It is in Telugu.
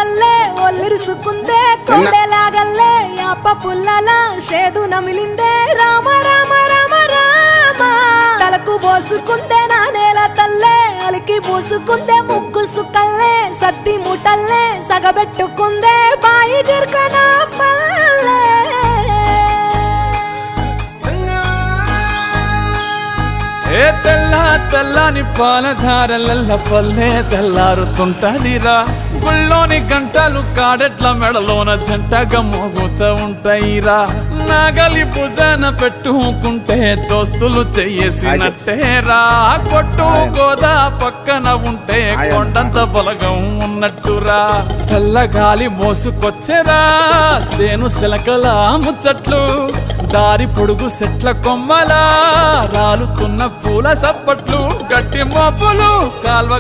తల్లే ఒల్లిరుసుకుందే కొండెలాగల్లే యాప పుల్లలా షేదు నమిలిందే రామ రామ రామ రామ తలకు పోసుకుందే నా నేల తల్లే అలికి పూసుకుందే ముగ్గు సుక్కల్లే సత్తి ముటల్లే సగబెట్టుకుందే బాయి గిర్కన పల్లె ఏ తెల్ల తెల్లని పాలధారలల్ల పల్లె తెల్లారుతుంటదిరా గుళ్ళోని గంటలు కాడెట్ల మెడలోన జంటగా మోగుతూ ఉంటాయిరా నాగలి భుజన పెట్టుకుంటే దోస్తులు చెయ్యేసినట్టేరా కొట్టు గోదా పక్కన ఉంటే కొండంత బలగం ఉన్నట్టురా చల్లగాలి మోసుకొచ్చెరా సేను శిలకల ముచ్చట్లు దారి పొడుగు సెట్ల కొమ్మలా రాలుతున్న పూల సప్పట్లు గట్టి మోపులు కాల్వ